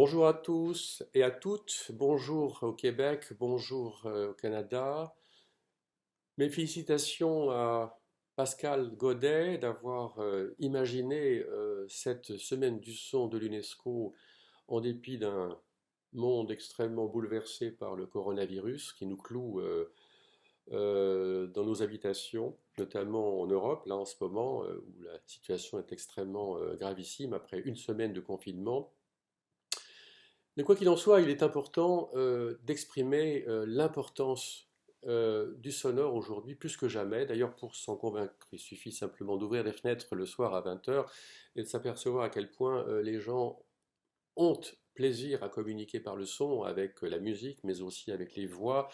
Bonjour à tous et à toutes, bonjour au Québec, bonjour au Canada. Mes félicitations à Pascal Godet d'avoir imaginé cette semaine du son de l'UNESCO en dépit d'un monde extrêmement bouleversé par le coronavirus qui nous cloue dans nos habitations, notamment en Europe, là en ce moment où la situation est extrêmement gravissime après une semaine de confinement. Mais quoi qu'il en soit, il est important d'exprimer l'importance du sonore aujourd'hui plus que jamais. D'ailleurs, pour s'en convaincre, il suffit simplement d'ouvrir les fenêtres le soir à 20 heures et de s'apercevoir à quel point les gens ont plaisir à communiquer par le son avec la musique, mais aussi avec les voix,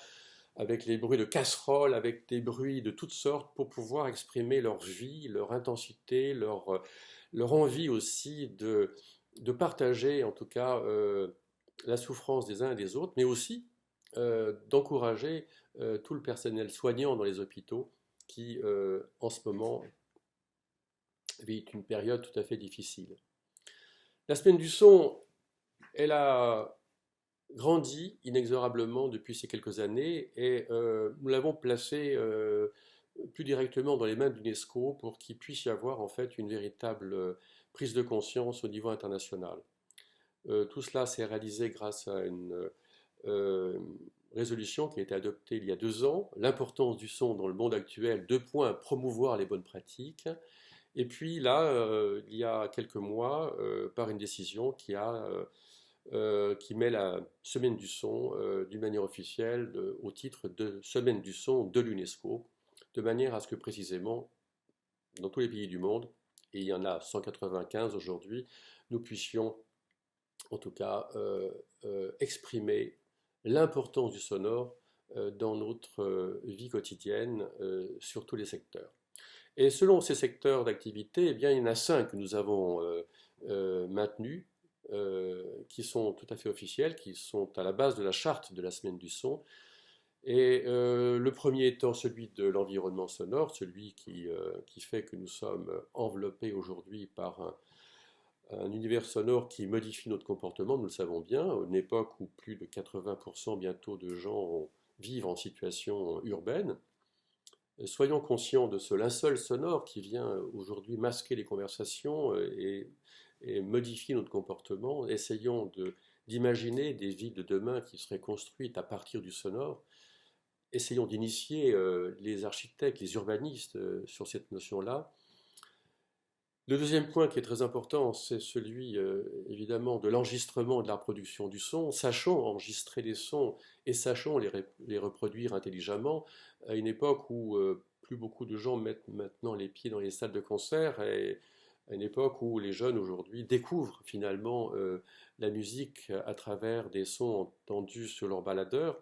avec les bruits de casseroles, avec des bruits de toutes sortes pour pouvoir exprimer leur vie, leur intensité, leur envie aussi de partager en tout cas la souffrance des uns et des autres, mais aussi d'encourager tout le personnel soignant dans les hôpitaux qui, en ce moment, vit une période tout à fait difficile. La semaine du son, elle a grandi inexorablement depuis ces quelques années et nous l'avons placée plus directement dans les mains de l'UNESCO pour qu'il puisse y avoir en fait une véritable prise de conscience au niveau international. Tout cela s'est réalisé grâce à une euh, résolution qui a été adoptée il y a 2 ans, l'importance du son dans le monde actuel, 2 points, promouvoir les bonnes pratiques. Et puis là, il y a quelques mois, par une décision qui met la Semaine du son d'une manière officielle au titre de Semaine du son de l'UNESCO, de manière à ce que précisément, dans tous les pays du monde, et il y en a 195 aujourd'hui, nous puissions en tout cas exprimer l'importance du sonore dans notre vie quotidienne sur tous les secteurs. Et selon ces secteurs d'activité, eh bien, il y en a 5 que nous avons maintenus, qui sont tout à fait officiels, qui sont à la base de la charte de la semaine du son. Et le premier étant celui de l'environnement sonore, celui qui fait que nous sommes enveloppés aujourd'hui par un univers sonore qui modifie notre comportement, nous le savons bien, à une époque où plus de 80% bientôt de gens vivent en situation urbaine. Soyons conscients de ce linceul sonore qui vient aujourd'hui masquer les conversations et modifier notre comportement. Essayons d'imaginer des villes de demain qui seraient construites à partir du sonore. Essayons d'initier les architectes, les urbanistes sur cette notion-là. Le deuxième point qui est très important, c'est celui évidemment de l'enregistrement et de la reproduction du son. Sachons enregistrer les sons et sachons les reproduire intelligemment à une époque où plus beaucoup de gens mettent maintenant les pieds dans les salles de concert et à une époque où les jeunes aujourd'hui découvrent finalement la musique à travers des sons entendus sur leur baladeur.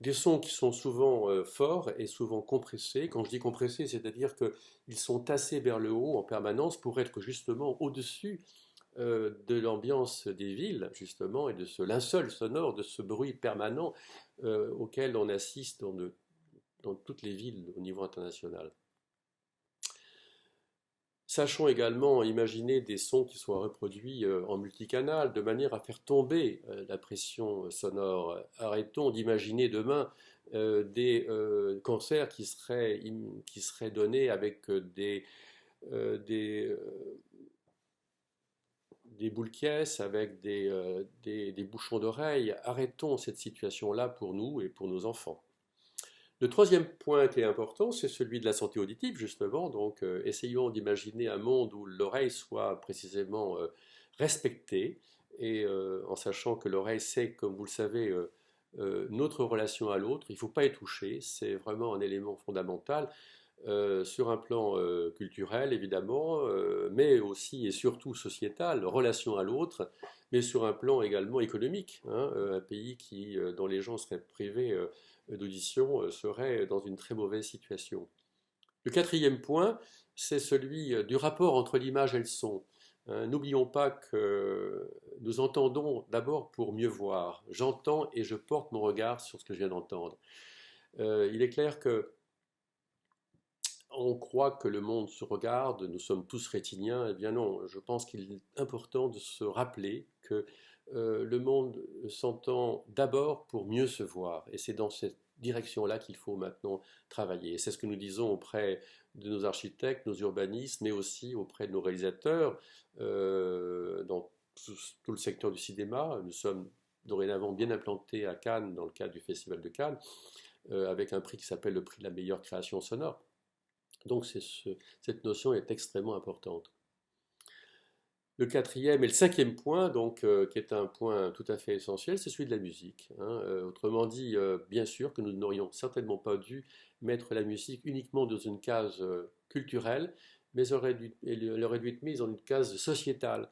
Des sons qui sont souvent forts et souvent compressés. Quand je dis compressés, c'est-à-dire qu'ils sont tassés vers le haut en permanence pour être justement au-dessus de l'ambiance des villes, justement, et de ce linceul sonore, de ce bruit permanent auquel on assiste dans toutes les villes au niveau international. Sachons également imaginer des sons qui soient reproduits en multicanal de manière à faire tomber la pression sonore. Arrêtons d'imaginer demain des concerts qui seraient donnés avec euh, des, euh, des boules caisses, avec des bouchons d'oreilles. Arrêtons cette situation-là pour nous et pour nos enfants. Le troisième point qui est important, c'est celui de la santé auditive, justement. Donc, essayons d'imaginer un monde où l'oreille soit précisément respectée, et en sachant que l'oreille, c'est, comme vous le savez, notre relation à l'autre. Il ne faut pas y toucher, c'est vraiment un élément fondamental. Sur un plan culturel, évidemment, mais aussi et surtout sociétal, relation à l'autre, mais sur un plan également économique. Hein, un pays dont les gens seraient privés d'audition serait dans une très mauvaise situation. Le quatrième point, c'est celui du rapport entre l'image et le son. Hein, n'oublions pas que nous entendons d'abord pour mieux voir. J'entends et je porte mon regard sur ce que je viens d'entendre. Il est clair que On croit que le monde se regarde, nous sommes tous rétiniens. Eh bien non, je pense qu'il est important de se rappeler que le monde s'entend d'abord pour mieux se voir. Et c'est dans cette direction-là qu'il faut maintenant travailler. Et c'est ce que nous disons auprès de nos architectes, nos urbanistes, mais aussi auprès de nos réalisateurs dans tout le secteur du cinéma. Nous sommes dorénavant bien implantés à Cannes, dans le cadre du Festival de Cannes, avec un prix qui s'appelle le prix de la meilleure création sonore. Donc cette notion est extrêmement importante. Le quatrième et le cinquième point, donc, qui est un point tout à fait essentiel, c'est celui de la musique, hein. Autrement dit, bien sûr que nous n'aurions certainement pas dû mettre la musique uniquement dans une case culturelle, mais elle aurait dû être mise dans une case sociétale.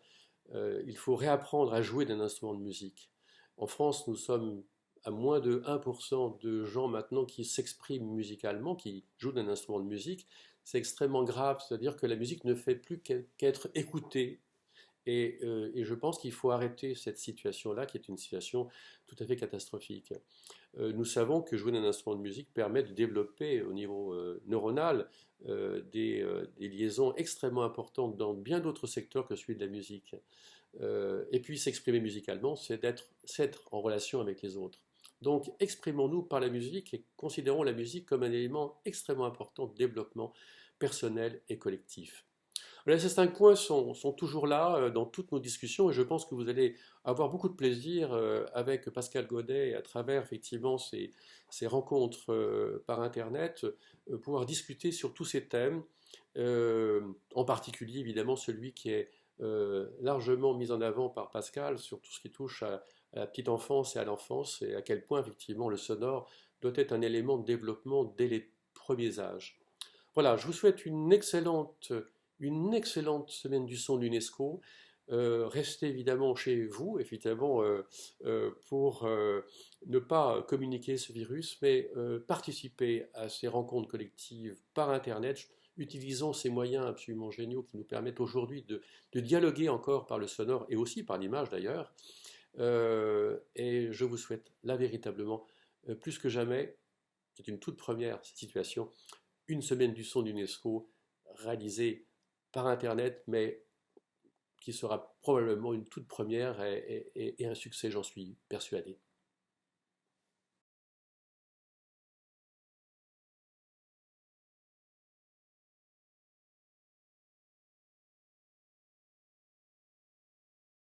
Il faut réapprendre à jouer d'un instrument de musique. En France, nous sommes à moins de 1% de gens maintenant qui s'expriment musicalement, qui jouent d'un instrument de musique. C'est extrêmement grave, c'est-à-dire que la musique ne fait plus qu'être écoutée. Et je pense qu'il faut arrêter cette situation-là, qui est une situation tout à fait catastrophique. Nous savons que jouer d'un instrument de musique permet de développer au niveau neuronal des liaisons extrêmement importantes dans bien d'autres secteurs que celui de la musique. Et puis s'exprimer musicalement, c'est être en relation avec les autres. Donc exprimons-nous par la musique et considérons la musique comme un élément extrêmement important de développement personnel et collectif. Ces 5 points sont toujours là dans toutes nos discussions et je pense que vous allez avoir beaucoup de plaisir avec Pascal Godet à travers effectivement ces rencontres par Internet, pouvoir discuter sur tous ces thèmes, en particulier évidemment celui qui est largement mis en avant par Pascal sur tout ce qui touche à la petite enfance et à l'enfance et à quel point effectivement le sonore doit être un élément de développement dès les premiers âges. Voilà, je vous souhaite une excellente semaine du son de l'UNESCO. Restez évidemment chez vous, évidemment, pour ne pas communiquer ce virus, mais participer à ces rencontres collectives par Internet. Utilisons ces moyens absolument géniaux qui nous permettent aujourd'hui de dialoguer encore par le sonore et aussi par l'image d'ailleurs. Et je vous souhaite là véritablement, plus que jamais, c'est une toute première situation, une semaine du son d'UNESCO réalisée par Internet, mais qui sera probablement une toute première et un succès, j'en suis persuadé.